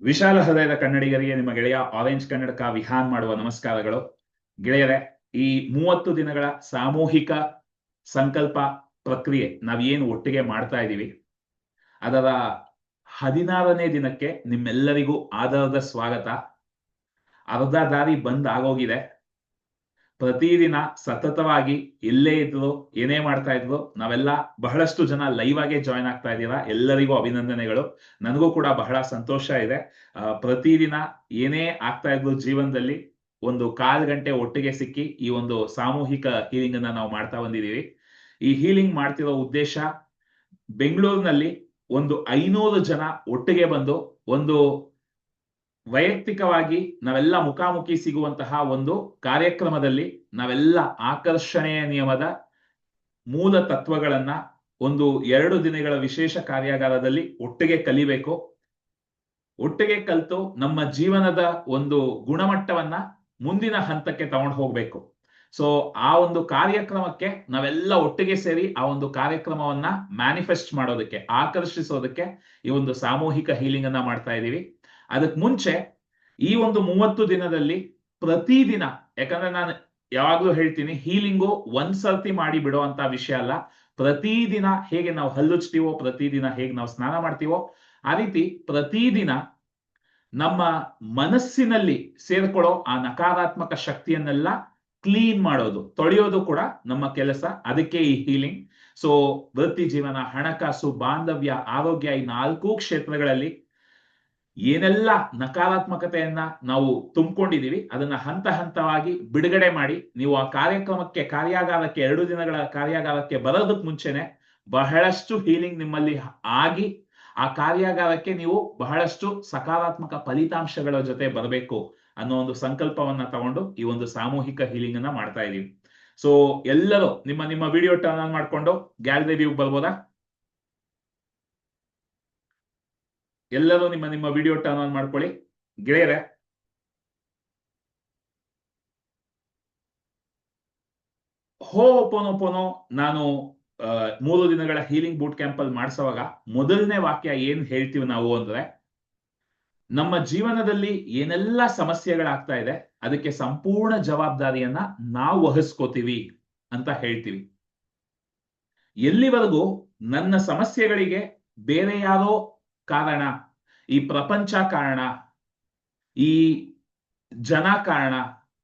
ವಿಶಾಲ ಹೃದಯದ ಕನ್ನಡಿಗರಿಗೆ ನಿಮ್ಮ ಗೆಳೆಯ ಆರೆಂಜ್ ಕನ್ನಡಕ ವಿಹಾನ್ ಮಾಡುವ ನಮಸ್ಕಾರಗಳು. ಗೆಳೆಯರೆ, ಈ 30 ದಿನಗಳ ಸಾಮೂಹಿಕ ಸಂಕಲ್ಪ ಪ್ರಕ್ರಿಯೆ ನಾವೇನು ಒಟ್ಟಿಗೆ ಮಾಡ್ತಾ ಇದ್ದೀವಿ, ಅದರ 16ನೇ ದಿನಕ್ಕೆ ನಿಮ್ಮೆಲ್ಲರಿಗೂ ಆದರದ ಸ್ವಾಗತ. ಅರ್ಧ ದಾರಿ ಬಂದ್ ಆಗೋಗಿದೆ. ಪ್ರತಿದಿನ ಸತತವಾಗಿ ಎಲ್ಲೇ ಇದ್ರು ಏನೇ ಮಾಡ್ತಾ ಇದ್ರು ನಾವೆಲ್ಲ ಬಹಳಷ್ಟು ಜನ ಲೈವ್ ಆಗೇ ಜಾಯ್ನ್ ಆಗ್ತಾ ಇದ್ದೀರಾ. ಎಲ್ಲರಿಗೂ ಅಭಿನಂದನೆಗಳು. ನನಗೂ ಕೂಡ ಬಹಳ ಸಂತೋಷ ಇದೆ. ಪ್ರತಿದಿನ ಏನೇ ಆಗ್ತಾ ಇದ್ರು ಜೀವನದಲ್ಲಿ ಒಂದು 1/4 ಗಂಟೆ ಒಟ್ಟಿಗೆ ಸಿಕ್ಕಿ ಈ ಒಂದು ಸಾಮೂಹಿಕ ಹೀಲಿಂಗ್ ಅನ್ನ ನಾವು ಮಾಡ್ತಾ ಬಂದಿದ್ದೀವಿ. ಈ ಹೀಲಿಂಗ್ ಮಾಡ್ತಿರೋ ಉದ್ದೇಶ, ಬೆಂಗಳೂರಿನಲ್ಲಿ ಒಂದು 500 ಜನ ಒಟ್ಟಿಗೆ ಬಂದು ಒಂದು ವೈಯಕ್ತಿಕವಾಗಿ ನಾವೆಲ್ಲ ಮುಖಾಮುಖಿ ಸಿಗುವಂತಹ ಒಂದು ಕಾರ್ಯಕ್ರಮದಲ್ಲಿ ನಾವೆಲ್ಲ ಆಕರ್ಷಣೆಯ ನಿಯಮದ ಮೂಲ ತತ್ವಗಳನ್ನ ಒಂದು 2 ದಿನಗಳ ವಿಶೇಷ ಕಾರ್ಯಾಗಾರದಲ್ಲಿ ಒಟ್ಟಿಗೆ ಕಲಿಬೇಕು. ಒಟ್ಟಿಗೆ ಕಲಿತು ನಮ್ಮ ಜೀವನದ ಒಂದು ಗುಣಮಟ್ಟವನ್ನ ಮುಂದಿನ ಹಂತಕ್ಕೆ ತಗೊಂಡು ಹೋಗ್ಬೇಕು. ಸೊ ಆ ಒಂದು ಕಾರ್ಯಕ್ರಮಕ್ಕೆ ನಾವೆಲ್ಲ ಒಟ್ಟಿಗೆ ಸೇರಿ ಆ ಒಂದು ಕಾರ್ಯಕ್ರಮವನ್ನ ಮ್ಯಾನಿಫೆಸ್ಟ್ ಮಾಡೋದಕ್ಕೆ, ಆಕರ್ಷಿಸೋದಕ್ಕೆ ಈ ಒಂದು ಸಾಮೂಹಿಕ ಹೀಲಿಂಗ್ ಅನ್ನ ಮಾಡ್ತಾ ಇದ್ದೀವಿ. ಅದಕ್ಕೆ ಮುಂಚೆ ಈ ಒಂದು 30 ದಿನದಲ್ಲಿ ಪ್ರತಿದಿನ, ಯಾಕಂದ್ರೆ ನಾನು ಯಾವಾಗ್ಲೂ ಹೇಳ್ತೀನಿ, ಹೀಲಿಂಗು ಒಂದ್ಸರ್ತಿ ಮಾಡಿ ಬಿಡುವಂತ ವಿಷಯ ಅಲ್ಲ. ಪ್ರತಿದಿನ ಹೇಗೆ ನಾವು ಹಲ್ಲುಚ್ತೀವೋ, ಪ್ರತಿದಿನ ಹೇಗೆ ನಾವು ಸ್ನಾನ ಮಾಡ್ತೀವೋ, ಆ ರೀತಿ ಪ್ರತಿದಿನ ನಮ್ಮ ಮನಸ್ಸಿನಲ್ಲಿ ಸೇರ್ಕೊಳ್ಳೋ ಆ ನಕಾರಾತ್ಮಕ ಶಕ್ತಿಯನ್ನೆಲ್ಲ ಕ್ಲೀನ್ ಮಾಡೋದು, ತೊಳೆಯೋದು ಕೂಡ ನಮ್ಮ ಕೆಲಸ. ಅದಕ್ಕೆ ಈ ಹೀಲಿಂಗ್. ಸೊ ವೃತ್ತಿ ಜೀವನ, ಹಣಕಾಸು, ಬಾಂಧವ್ಯ, ಆರೋಗ್ಯ, ಈ 4 ಕ್ಷೇತ್ರಗಳಲ್ಲಿ ಏನೆಲ್ಲ ನಕಾರಾತ್ಮಕತೆಯನ್ನ ನಾವು ತುಂಬಿಕೊಂಡಿದೀವಿ ಅದನ್ನ ಹಂತ ಹಂತವಾಗಿ ಬಿಡುಗಡೆ ಮಾಡಿ, ನೀವು ಆ ಕಾರ್ಯಾಗಾರಕ್ಕೆ 2 ದಿನಗಳ ಕಾರ್ಯಾಗಾರಕ್ಕೆ ಬರೋದಕ್ಕೆ ಮುಂಚೆನೆ ಬಹಳಷ್ಟು ಹೀಲಿಂಗ್ ನಿಮ್ಮಲ್ಲಿ ಆಗಿ ಆ ಕಾರ್ಯಾಗಾರಕ್ಕೆ ನೀವು ಬಹಳಷ್ಟು ಸಕಾರಾತ್ಮಕ ಫಲಿತಾಂಶಗಳ ಜೊತೆ ಬರಬೇಕು ಅನ್ನೋ ಒಂದು ಸಂಕಲ್ಪವನ್ನ ತಗೊಂಡು ಈ ಒಂದು ಸಾಮೂಹಿಕ ಹೀಲಿಂಗ್ ಅನ್ನ ಮಾಡ್ತಾ ಇದೀವಿ. ಸೊ ಎಲ್ಲರೂ ನಿಮ್ಮ ವಿಡಿಯೋ ಟರ್ನ್ ಆನ್ ಮಾಡ್ಕೊಂಡು ಗ್ಯಾಲರಿ ವ್ಯೂ ಬರ್ಬೋದಾ? ಎಲ್ಲರೂ ನಿಮ್ಮ ವಿಡಿಯೋ ಟರ್ನ್ ಆನ್ ಮಾಡ್ಕೊಳ್ಳಿ ಗೆಳೆಯರೆ. ಹೋಪೋನೋಪೋನೋ ನಾನು 3 ದಿನಗಳ ಹೀಲಿಂಗ್ ಬೂಟ್ ಕ್ಯಾಂಪ್ ಅಲ್ಲಿ ಮಾಡಿಸುವಾಗ ಮೊದಲನೇ ವಾಕ್ಯ ಏನ್ ಹೇಳ್ತೀವಿ ನಾವು ಅಂದ್ರೆ, ನಮ್ಮ ಜೀವನದಲ್ಲಿ ಏನೆಲ್ಲ ಸಮಸ್ಯೆಗಳಾಗ್ತಾ ಇದೆ ಅದಕ್ಕೆ ಸಂಪೂರ್ಣ ಜವಾಬ್ದಾರಿಯನ್ನ ನಾವು ವಹಿಸ್ಕೋತೀವಿ ಅಂತ ಹೇಳ್ತೀವಿ. ಎಲ್ಲಿವರೆಗೂ ನನ್ನ ಸಮಸ್ಯೆಗಳಿಗೆ ಬೇರೆ ಯಾರೋ ಕಾರಣ, ಈ ಪ್ರಪಂಚ ಕಾರಣ, ಈ ಜನ ಕಾರಣ,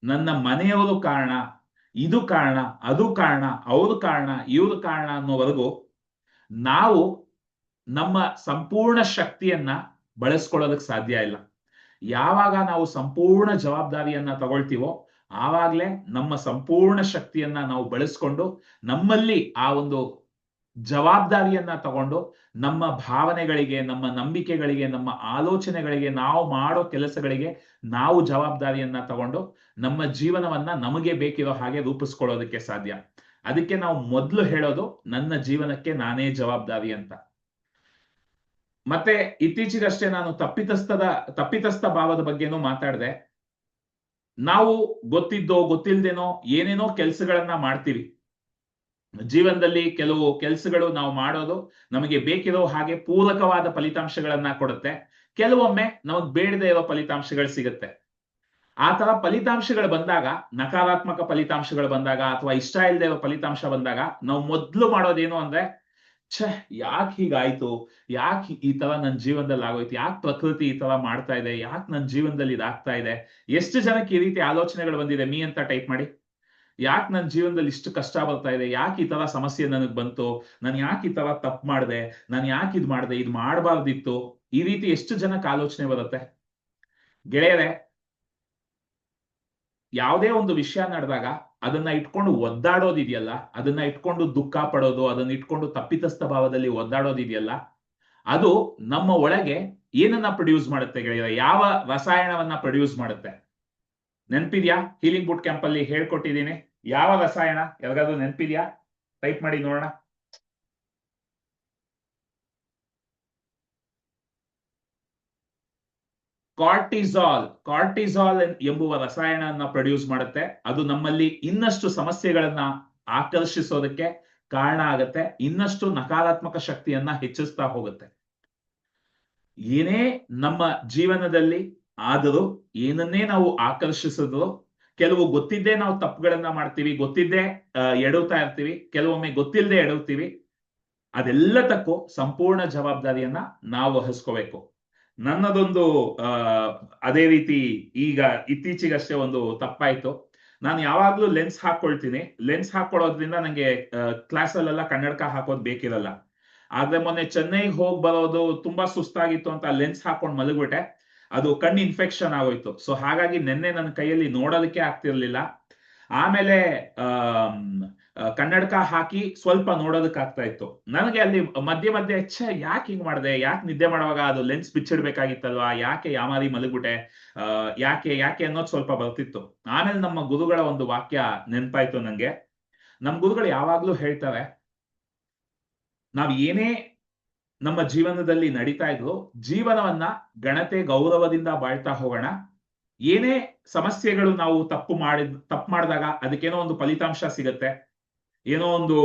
ನನ್ನ ಮನೆಯವರು ಕಾರಣ, ಇದು ಕಾರಣ, ಅದು ಕಾರಣ, ಅವ್ರ ಕಾರಣ, ಇವ್ರ ಕಾರಣ ಅನ್ನೋವರೆಗೂ ನಾವು ನಮ್ಮ ಸಂಪೂರ್ಣ ಶಕ್ತಿಯನ್ನ ಬಳಸ್ಕೊಳ್ಳೋದಕ್ಕೆ ಸಾಧ್ಯ ಇಲ್ಲ. ಯಾವಾಗ ನಾವು ಸಂಪೂರ್ಣ ಜವಾಬ್ದಾರಿಯನ್ನ ತಗೊಳ್ತೀವೋ ಆವಾಗ್ಲೇ ನಮ್ಮ ಸಂಪೂರ್ಣ ಶಕ್ತಿಯನ್ನ ನಾವು ಬಳಸ್ಕೊಂಡು ನಮ್ಮಲ್ಲಿ ಆ ಒಂದು ಜವಾಬ್ದಾರಿಯನ್ನ ತಗೊಂಡು ನಮ್ಮ ಭಾವನೆಗಳಿಗೆ, ನಮ್ಮ ನಂಬಿಕೆಗಳಿಗೆ, ನಮ್ಮ ಆಲೋಚನೆಗಳಿಗೆ, ನಾವು ಮಾಡೋ ಕೆಲಸಗಳಿಗೆ ನಾವು ಜವಾಬ್ದಾರಿಯನ್ನ ತಗೊಂಡು ನಮ್ಮ ಜೀವನವನ್ನ ನಮಗೆ ಬೇಕಿರೋ ಹಾಗೆ ರೂಪಿಸ್ಕೊಳ್ಳೋದಕ್ಕೆ ಸಾಧ್ಯ. ಅದಕ್ಕೆ ನಾವು ಮೊದಲು ಹೇಳೋದು ನನ್ನ ಜೀವನಕ್ಕೆ ನಾನೇ ಜವಾಬ್ದಾರಿ ಅಂತ. ಮತ್ತೆ ಇತ್ತೀಚೆಗಷ್ಟೇ ನಾನು ತಪ್ಪಿತಸ್ಥ ಭಾವದ ಬಗ್ಗೆನೂ ಮಾತಾಡಿದೆ. ನಾವು ಗೊತ್ತಿದ್ದೋ ಗೊತ್ತಿಲ್ದೇನೋ ಏನೇನೋ ಕೆಲಸಗಳನ್ನ ಮಾಡ್ತೀವಿ ಜೀವನದಲ್ಲಿ. ಕೆಲವು ಕೆಲಸಗಳು ನಾವು ಮಾಡೋದು ನಮಗೆ ಬೇಕಿರೋ ಹಾಗೆ ಪೂರಕವಾದ ಫಲಿತಾಂಶಗಳನ್ನ ಕೊಡುತ್ತೆ, ಕೆಲವೊಮ್ಮೆ ನಮಗ್ ಬೇಡದೇ ಇರೋ ಫಲಿತಾಂಶಗಳು ಸಿಗುತ್ತೆ. ಆ ತರ ಫಲಿತಾಂಶಗಳು ಬಂದಾಗ, ನಕಾರಾತ್ಮಕ ಫಲಿತಾಂಶಗಳು ಬಂದಾಗ ಅಥವಾ ಇಷ್ಟ ಇಲ್ಲದೆ ಇರೋ ಫಲಿತಾಂಶ ಬಂದಾಗ ನಾವು ಮೊದ್ಲು ಮಾಡೋದೇನು ಅಂದ್ರೆ, ಯಾಕೆ ಹೀಗಾಯ್ತು, ಯಾಕೆ ಈ ತರ ನನ್ನ ಜೀವನದಲ್ಲಿ ಆಗೋಯ್ತು, ಯಾಕೆ ಪ್ರಕೃತಿ ಈ ತರ ಮಾಡ್ತಾ ಇದೆ, ಯಾಕೆ ನನ್ನ ಜೀವನದಲ್ಲಿ ಇದಾಗ್ತಾ ಇದೆ. ಎಷ್ಟು ಜನಕ್ಕೆ ಈ ರೀತಿ ಆಲೋಚನೆಗಳು ಬಂದಿದೆ? ಮೀ ಅಂತ ಟೈಪ್ ಮಾಡಿ. ಯಾಕೆ ನನ್ನ ಜೀವನದಲ್ಲಿ ಇಷ್ಟು ಕಷ್ಟ ಬರ್ತಾ ಇದೆ, ಯಾಕೆ ಈ ತರ ಸಮಸ್ಯೆ ನನಗ್ ಬಂತು, ನಾನು ಯಾಕೆ ಈ ತರ ತಪ್ಪು ಮಾಡಿದೆ, ನಾನು ಯಾಕೆ ಇದು ಮಾಡಿದೆ, ಇದು ಮಾಡಬಾರ್ದಿತ್ತು. ಈ ರೀತಿ ಎಷ್ಟು ಜನಕ್ಕೆ ಆಲೋಚನೆ ಬರುತ್ತೆ? ಗೆಳೆಯರೆ, ಯಾವುದೇ ಒಂದು ವಿಷಯ ನಡೆದಾಗ ಅದನ್ನ ಇಟ್ಕೊಂಡು ಒದ್ದಾಡೋದಿದೆಯಲ್ಲ, ಅದನ್ನ ಇಟ್ಕೊಂಡು ದುಃಖ ಪಡೋದು, ಅದನ್ನ ಇಟ್ಕೊಂಡು ತಪ್ಪಿತಸ್ಥ ಭಾವದಲ್ಲಿ ಒದ್ದಾಡೋದಿದೆಯಲ್ಲ, ಅದು ನಮ್ಮ ಒಳಗೆ ಏನನ್ನ ಪ್ರೊಡ್ಯೂಸ್ ಮಾಡುತ್ತೆ ಗೆಳೆಯರೆ? ಯಾವ ರಸಾಯನವನ್ನ ಪ್ರೊಡ್ಯೂಸ್ ಮಾಡುತ್ತೆ? ನೆನ್ಪಿದ್ಯಾ? ಹೀಲಿಂಗ್ ಬೂಟ್ ಕ್ಯಾಂಪ್ ಅಲ್ಲಿ ಹೇಳ್ಕೊಟ್ಟಿದ್ದೀನಿ. ಯಾವ ರಸಾಯನ? ಯಾರಿಗಾದ್ರೂ ನೆನ್ಪಿದ್ಯಾ? ಟೈಪ್ ಮಾಡಿ ನೋಡೋಣ. ಕಾರ್ಟಿಸಾಲ್ ಎಂಬುವ ರಸಾಯನವನ್ನ ಪ್ರೊಡ್ಯೂಸ್ ಮಾಡುತ್ತೆ. ಅದು ನಮ್ಮಲ್ಲಿ ಇನ್ನಷ್ಟು ಸಮಸ್ಯೆಗಳನ್ನ ಆಕರ್ಷಿಸೋದಕ್ಕೆ ಕಾರಣ ಆಗತ್ತೆ, ಇನ್ನಷ್ಟು ನಕಾರಾತ್ಮಕ ಶಕ್ತಿಯನ್ನ ಹೆಚ್ಚಿಸ್ತಾ ಹೋಗುತ್ತೆ. ಏನೇ ನಮ್ಮ ಜೀವನದಲ್ಲಿ ಆದರೂ, ಏನನ್ನೇ ನಾವು ಆಕರ್ಷಿಸಿದ್ರು, ಕೆಲವು ಗೊತ್ತಿದ್ದೇ ನಾವು ತಪ್ಪುಗಳನ್ನ ಮಾಡ್ತೀವಿ, ಗೊತ್ತಿದ್ದೇ ಎಡವ್ತಾ ಇರ್ತೀವಿ, ಕೆಲವೊಮ್ಮೆ ಗೊತ್ತಿಲ್ಲದೆ ಎಡವ್ತೀವಿ. ಅದೆಲ್ಲದಕ್ಕೂ ಸಂಪೂರ್ಣ ಜವಾಬ್ದಾರಿಯನ್ನ ನಾವು ವಹಿಸ್ಕೋಬೇಕು. ನನ್ನದೊಂದು ಅದೇ ರೀತಿ ಈಗ ಇತ್ತೀಚೆಗಷ್ಟೇ ಒಂದು ತಪ್ಪಾಯ್ತು. ನಾನು ಯಾವಾಗ್ಲೂ ಲೆನ್ಸ್ ಹಾಕೊಳ್ತೀನಿ. ಲೆನ್ಸ್ ಹಾಕೊಳ್ಳೋದ್ರಿಂದ ನಂಗೆ ಕ್ಲಾಸಲ್ಲೆಲ್ಲ ಕನ್ನಡಕ ಹಾಕೋದ್ ಬೇಕಿರಲ್ಲ. ಆದ್ರೆ ಮೊನ್ನೆ ಚೆನ್ನೈಗೆ ಹೋಗಿ ಬರೋದು ತುಂಬಾ ಸುಸ್ತಾಗಿತ್ತು ಅಂತ ಲೆನ್ಸ್ ಹಾಕೊಂಡು ಮಲಗ್ಬಿಟ್ಟೆ. ಅದು ಕಣ್ಣು ಇನ್ಫೆಕ್ಷನ್ ಆಗೋಯ್ತು. ಸೊ ಹಾಗಾಗಿ ನಿನ್ನೆ ನನ್ನ ಕೈಯಲ್ಲಿ ನೋಡೋದಕ್ಕೆ ಆಗ್ತಿರ್ಲಿಲ್ಲ. ಆಮೇಲೆ ಕನ್ನಡಕ ಹಾಕಿ ಸ್ವಲ್ಪ ನೋಡೋದಕ್ಕೆ ಆಗ್ತಾ ಇತ್ತು. ನನಗೆ ಅಲ್ಲಿ ಮಧ್ಯೆ ಮಧ್ಯೆ ಯಾಕೆ ಹಿಂಗ್ ಮಾಡಿದೆ, ಯಾಕೆ ನಿದ್ದೆ ಮಾಡುವಾಗ ಅದು ಲೆನ್ಸ್ ಬಿಚ್ಚಿಡ್ಬೇಕಾಗಿತ್ತಲ್ವಾ, ಯಾಕೆ ಯಾಮಾರಿ ಮಲಗ್ಬಿಟ್ಟೆ, ಯಾಕೆ ಅನ್ನೋದು ಸ್ವಲ್ಪ ಬರ್ತಿತ್ತು. ಆಮೇಲೆ ನಮ್ಮ ಗುರುಗಳ ಒಂದು ವಾಕ್ಯ ನೆನ್ಪಾಯ್ತು ನಂಗೆ. ನಮ್ ಗುರುಗಳು ಯಾವಾಗ್ಲೂ ಹೇಳ್ತಾರೆ, ನಾವ್ ಏನೇ ನಮ್ಮ ಜೀವನದಲ್ಲಿ ನಡೀತಾ ಇದ್ರು, ಜೀವನವನ್ನ ಘನತೆ ಗೌರವದಿಂದ ಬಾಳ್ತಾ ಹೋಗೋಣ. ಏನೇ ಸಮಸ್ಯೆಗಳು ನಾವು ತಪ್ಪು ಮಾಡಿದಾಗ ಅದಕ್ಕೇನೋ ಒಂದು ಫಲಿತಾಂಶ ಸಿಗುತ್ತೆ, ಏನೋ ಒಂದು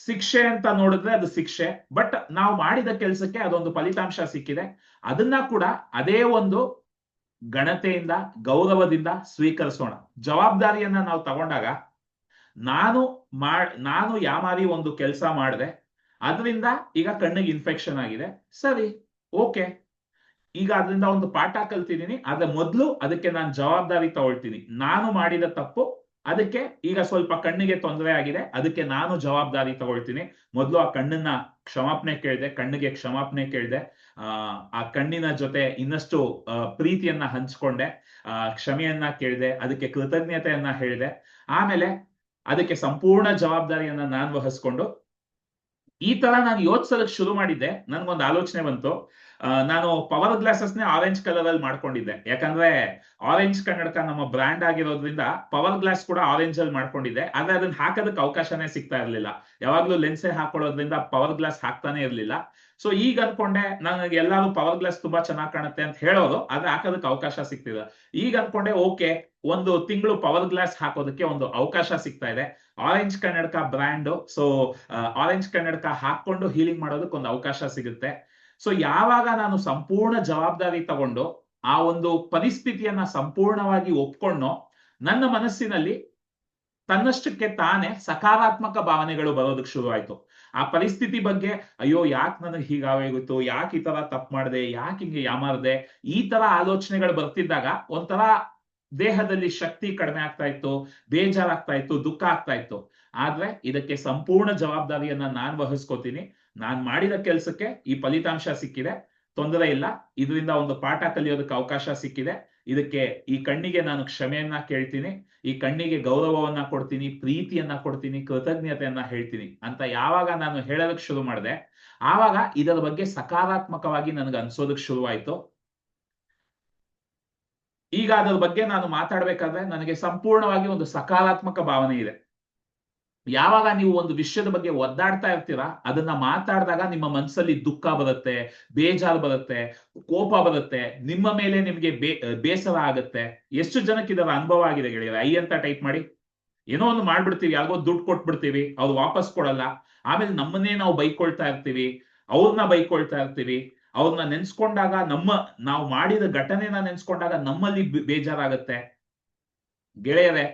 ಶಿಕ್ಷೆ ಅಂತ ನೋಡಿದ್ರೆ ಅದು ಶಿಕ್ಷೆ, ಬಟ್ ನಾವು ಮಾಡಿದ ಕೆಲಸಕ್ಕೆ ಅದೊಂದು ಫಲಿತಾಂಶ ಸಿಕ್ಕಿದೆ. ಅದನ್ನ ಕೂಡ ಅದೇ ಒಂದು ಘನತೆಯಿಂದ ಗೌರವದಿಂದ ಸ್ವೀಕರಿಸೋಣ. ಜವಾಬ್ದಾರಿಯನ್ನ ನಾವು ತಗೊಂಡಾಗ, ನಾನು ಯಾಮಾರಿ ಒಂದು ಕೆಲಸ ಮಾಡಿದೆ, ಅದರಿಂದ ಈಗ ಕಣ್ಣಿಗೆ ಇನ್ಫೆಕ್ಷನ್ ಆಗಿದೆ, ಸರಿ, ಓಕೆ, ಈಗ ಅದರಿಂದ ಒಂದು ಪಾಠ ಕಲ್ತಿದ್ದೀನಿ. ಆದ್ರೆ ಮೊದಲು ಅದಕ್ಕೆ ನಾನು ಜವಾಬ್ದಾರಿ ತಗೊಳ್ತೀನಿ. ನಾನು ಮಾಡಿದ ತಪ್ಪು, ಅದಕ್ಕೆ ಈಗ ಸ್ವಲ್ಪ ಕಣ್ಣಿಗೆ ತೊಂದರೆ ಆಗಿದೆ, ಅದಕ್ಕೆ ನಾನು ಜವಾಬ್ದಾರಿ ತಗೊಳ್ತೀನಿ. ಮೊದಲು ಆ ಕಣ್ಣಿನ ಕ್ಷಮಾಪಣೆ ಕೇಳಿದೆ, ಕಣ್ಣಿಗೆ ಕ್ಷಮಾಪಣೆ ಕೇಳಿದೆ, ಆ ಕಣ್ಣಿನ ಜೊತೆ ಇನ್ನಷ್ಟು ಪ್ರೀತಿಯನ್ನ ಹಂಚ್ಕೊಂಡೆ, ಕ್ಷಮೆಯನ್ನ ಕೇಳಿದೆ, ಅದಕ್ಕೆ ಕೃತಜ್ಞತೆಯನ್ನ ಹೇಳಿದೆ. ಆಮೇಲೆ ಅದಕ್ಕೆ ಸಂಪೂರ್ಣ ಜವಾಬ್ದಾರಿಯನ್ನ ನಾನು ವಹಿಸ್ಕೊಂಡು, ಈ ತರ ನಾನು ಯೋಚಿಸೋದಕ್ಕೆ ಶುರು ಮಾಡಿದ್ದೆ. ನನ್ಗೊಂದು ಆಲೋಚನೆ ಬಂತು. ನಾನು ಪವರ್ ಗ್ಲಾಸಸ್ನೇ ಆರೆಂಜ್ ಕಲರ್ ಅಲ್ಲಿ ಮಾಡ್ಕೊಂಡಿದ್ದೆ. ಯಾಕಂದ್ರೆ ಆರೆಂಜ್ ಕನ್ನಡಕ ನಮ್ಮ ಬ್ರ್ಯಾಂಡ್ ಆಗಿರೋದ್ರಿಂದ ಪವರ್ ಗ್ಲಾಸ್ ಕೂಡ ಆರೆಂಜ್ ಅಲ್ಲಿ ಮಾಡ್ಕೊಂಡಿದ್ದೆ. ಆದ್ರೆ ಅದನ್ನ ಹಾಕೋದಕ್ಕೆ ಅವಕಾಶನೇ ಸಿಗ್ತಾ ಇರ್ಲಿಲ್ಲ. ಯಾವಾಗ್ಲೂ ಲೆನ್ಸೇ ಹಾಕೊಳ್ಳೋದ್ರಿಂದ ಪವರ್ ಗ್ಲಾಸ್ ಹಾಕ್ತಾನೆ ಇರ್ಲಿಲ್ಲ. ಸೊ ಈಗ ಅನ್ಕೊಂಡೆ, ನನಗೆ ಎಲ್ಲಾರು ಪವರ್ ಗ್ಲಾಸ್ ತುಂಬಾ ಚೆನ್ನಾಗಿ ಕಾಣುತ್ತೆ ಅಂತ ಹೇಳೋರು, ಆದ್ರೆ ಹಾಕೋದಕ್ಕೆ ಅವಕಾಶ ಸಿಗ್ತಿಲ್ಲ. ಈಗ ಅನ್ಕೊಂಡೆ, ಓಕೆ, ಒಂದು ತಿಂಗಳು ಪವರ್ ಗ್ಲಾಸ್ ಹಾಕೋದಕ್ಕೆ ಒಂದು ಅವಕಾಶ ಸಿಗ್ತಾ ಇದೆ. ಆರೆಂಜ್ ಕನ್ನಡಕ ಬ್ರ್ಯಾಂಡ್, ಸೊ ಆರೆಂಜ್ ಕನ್ನಡಕ ಹಾಕೊಂಡು ಹೀಲಿಂಗ್ ಮಾಡೋದಕ್ಕೆ ಒಂದು ಅವಕಾಶ ಸಿಗುತ್ತೆ. ಸೊ ಯಾವಾಗ ನಾನು ಸಂಪೂರ್ಣ ಜವಾಬ್ದಾರಿ ತಗೊಂಡು ಆ ಒಂದು ಪರಿಸ್ಥಿತಿಯನ್ನ ಸಂಪೂರ್ಣವಾಗಿ ಒಪ್ಕೊಂಡು, ನನ್ನ ಮನಸ್ಸಿನಲ್ಲಿ ತನ್ನಷ್ಟಕ್ಕೆ ತಾನೇ ಸಕಾರಾತ್ಮಕ ಭಾವನೆಗಳು ಬರೋದಕ್ಕೆ ಶುರು ಆಯ್ತು. ಆ ಪರಿಸ್ಥಿತಿ ಬಗ್ಗೆ, ಅಯ್ಯೋ ಯಾಕೆ ನನಗೆ ಹೀಗಾಗೋಯ್ತು, ಯಾಕೆ ಈ ತರ ತಪ್ಪು ಮಾಡಿದೆ, ಯಾಕೆ ಹಿಂಗೆ ಯಾಮಾರ್ದೆ, ಈ ತರ ಆಲೋಚನೆಗಳು ಬರ್ತಿದ್ದಾಗ ಒಂಥರ ದೇಹದಲ್ಲಿ ಶಕ್ತಿ ಕಡಿಮೆ ಆಗ್ತಾ ಇತ್ತು, ಬೇಜಾರಾಗ್ತಾ ಇತ್ತು, ದುಃಖ ಆಗ್ತಾ ಇತ್ತು. ಆದ್ರೆ ಇದಕ್ಕೆ ಸಂಪೂರ್ಣ ಜವಾಬ್ದಾರಿಯನ್ನ ನಾನ್ ವಹಿಸ್ಕೋತೀನಿ. ನಾನ್ ಮಾಡಿದ ಕೆಲ್ಸಕ್ಕೆ ಈ ಫಲಿತಾಂಶ ಸಿಕ್ಕಿದೆ, ತೊಂದರೆ ಇಲ್ಲ. ಇದರಿಂದ ಒಂದು ಪಾಠ ಕಲಿಯೋದಕ್ಕೆ ಅವಕಾಶ ಸಿಕ್ಕಿದೆ. ಇದಕ್ಕೆ ಈ ಕಣ್ಣಿಗೆ ನಾನು ಕ್ಷಮೆಯನ್ನ ಕೇಳ್ತೀನಿ, ಈ ಕಣ್ಣಿಗೆ ಗೌರವವನ್ನ ಕೊಡ್ತೀನಿ, ಪ್ರೀತಿಯನ್ನ ಕೊಡ್ತೀನಿ, ಕೃತಜ್ಞತೆಯನ್ನ ಹೇಳ್ತೀನಿ ಅಂತ ಯಾವಾಗ ನಾನು ಹೇಳೋದಕ್ಕೆ ಶುರು ಮಾಡಿದೆ, ಆವಾಗ ಇದರ ಬಗ್ಗೆ ಸಕಾರಾತ್ಮಕವಾಗಿ ನನಗೆ ಅನ್ಸೋದಕ್ಕೆ ಶುರುವಾಯ್ತು. ಈಗ ಅದರ ಬಗ್ಗೆ ನಾನು ಮಾತಾಡ್ಬೇಕಾದ್ರೆ ನನಗೆ ಸಂಪೂರ್ಣವಾಗಿ ಒಂದು ಸಕಾರಾತ್ಮಕ ಭಾವನೆ ಇದೆ. ಯಾವಾಗ ನೀವು ಒಂದು ವಿಷಯದ ಬಗ್ಗೆ ಒದ್ದಾಡ್ತಾ ಇರ್ತೀರಾ, ಅದನ್ನ ಮಾತಾಡಿದಾಗ ನಿಮ್ಮ ಮನಸ್ಸಲ್ಲಿ ದುಃಖ ಬರುತ್ತೆ, ಬೇಜಾರು ಬರುತ್ತೆ, ಕೋಪ ಬರುತ್ತೆ, ನಿಮ್ಮ ಮೇಲೆ ನಿಮಗೆ ಬೇಸರ ಆಗುತ್ತೆ. ಎಷ್ಟು ಜನಕ್ಕೆ ಇದರ ಅನುಭವ ಆಗಿದೆ ಗೆಳೆಯರೆ? ಐ ಅಂತ ಟೈಪ್ ಮಾಡಿ. ಏನೋ ಒಂದು ಮಾಡ್ಬಿಡ್ತೀವಿ, ಯಾರಿಗೋ ದುಡ್ಡು ಕೊಟ್ಬಿಡ್ತೀವಿ, ಅವ್ರು ವಾಪಸ್ ಕೊಡಲ್ಲ. ಆಮೇಲೆ ನಮ್ಮನ್ನೇ ನಾವು ಬೈಕೊಳ್ತಾ ಇರ್ತೀವಿ, ಅವ್ರನ್ನ ಬೈಕೊಳ್ತಾ ಇರ್ತೀವಿ. ಅವ್ರನ್ನ ನೆನ್ಸ್ಕೊಂಡಾಗ, ನಾವು ಮಾಡಿದ ಘಟನೆನ ನೆನ್ಸ್ಕೊಂಡಾಗ ನಮ್ಮಲ್ಲಿ ಬೇಜಾರಾಗತ್ತೆ. ಗೆಳೆಯರೆ,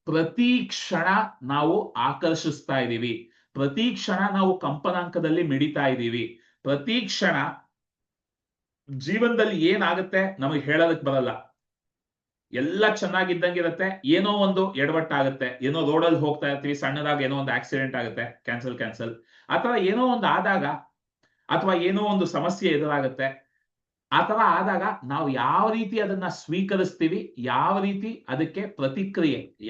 ಪ್ರತಿ ಕ್ಷಣ ನಾವು ಆಕರ್ಷಿಸ್ತಾ ಇದೀವಿ, ಪ್ರತಿ ಕ್ಷಣ ನಾವು ಕಂಪನಾಂಕದಲ್ಲಿ ಮಿಡಿತಾ ಇದೀವಿ. ಪ್ರತಿ ಕ್ಷಣ ಜೀವನದಲ್ಲಿ ಏನಾಗುತ್ತೆ ನಮಗೆ ಹೇಳೋದಕ್ಕೆ ಬರಲ್ಲ. ಎಲ್ಲ ಚೆನ್ನಾಗಿದ್ದಂಗಿರುತ್ತೆ, ಏನೋ ಒಂದು ಎಡವಟ್ಟಾಗುತ್ತೆ, ಏನೋ ರೋಡಲ್ಲಿ ಹೋಗ್ತಾ ಇರ್ತೀವಿ, ಸಣ್ಣದಾಗ ಏನೋ ಒಂದು ಆಕ್ಸಿಡೆಂಟ್ ಆಗುತ್ತೆ, ಕ್ಯಾನ್ಸಲ್. ಅಥವಾ ಏನೋ ಒಂದು ಆದಾಗ, ಅಥವಾ ಏನೋ ಒಂದು ಸಮಸ್ಯೆ ಎದುರಾಗುತ್ತೆ. ಆ ತರ ಆದಾಗ ನಾವು ಯಾವ ರೀತಿ ಅದನ್ನ ಸ್ವೀಕರಿಸ್ತೀವಿ, ಯಾವ ರೀತಿ ಅದಕ್ಕೆ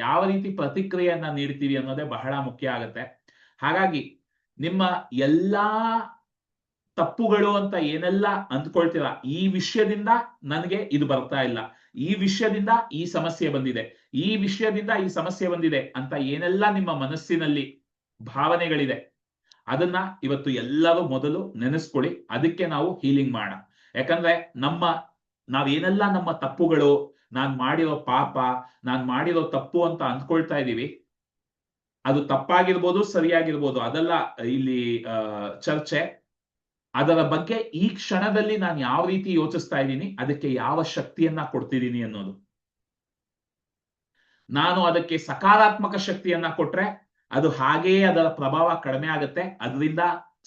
ಯಾವ ರೀತಿ ಪ್ರತಿಕ್ರಿಯೆಯನ್ನ ನೀಡ್ತೀವಿ ಅನ್ನೋದೇ ಬಹಳ ಮುಖ್ಯ ಆಗುತ್ತೆ. ಹಾಗಾಗಿ ನಿಮ್ಮ ಎಲ್ಲಾ ತಪ್ಪುಗಳು ಅಂತ ಏನೆಲ್ಲ ಅಂದ್ಕೊಳ್ತೀರಾ, ಈ ವಿಷಯದಿಂದ ನನಗೆ ಇದು ಬರ್ತಾ ಇಲ್ಲ, ಈ ವಿಷಯದಿಂದ ಈ ಸಮಸ್ಯೆ ಬಂದಿದೆ, ಈ ವಿಷಯದಿಂದ ಈ ಸಮಸ್ಯೆ ಬಂದಿದೆ ಅಂತ ಏನೆಲ್ಲ ನಿಮ್ಮ ಮನಸ್ಸಿನಲ್ಲಿ ಭಾವನೆಗಳಿದೆ, ಅದನ್ನ ಇವತ್ತು ಎಲ್ಲರೂ ಮೊದಲು ನೆನೆಸ್ಕೊಳ್ಳಿ. ಅದಕ್ಕೆ ನಾವು ಹೀಲಿಂಗ್ ಮಾಡೋಣ. ಯಾಕಂದ್ರೆ ನಾವೇನೆಲ್ಲ ನಮ್ಮ ತಪ್ಪುಗಳು, ನಾನ್ ಮಾಡಿರೋ ಪಾಪ, ನಾನ್ ಮಾಡಿರೋ ತಪ್ಪು ಅಂತ ಅಂದ್ಕೊಳ್ತಾ ಇದೀವಿ, ಅದು ತಪ್ಪಾಗಿರ್ಬೋದು, ಸರಿಯಾಗಿರ್ಬೋದು, ಅದೆಲ್ಲ ಇಲ್ಲಿ ಚರ್ಚೆ. ಅದರ ಬಗ್ಗೆ ಈ ಕ್ಷಣದಲ್ಲಿ ನಾನು ಯಾವ ರೀತಿ ಯೋಚಿಸ್ತಾ ಇದ್ದೀನಿ, ಅದಕ್ಕೆ ಯಾವ ಶಕ್ತಿಯನ್ನ ಕೊಡ್ತಿದ್ದೀನಿ ಅನ್ನೋದು. ನಾನು ಅದಕ್ಕೆ ಸಕಾರಾತ್ಮಕ ಶಕ್ತಿಯನ್ನ ಕೊಟ್ರೆ ಅದು ಹಾಗೆಯೇ ಅದರ ಪ್ರಭಾವ ಕಡಿಮೆ ಆಗುತ್ತೆ, ಅದರಿಂದ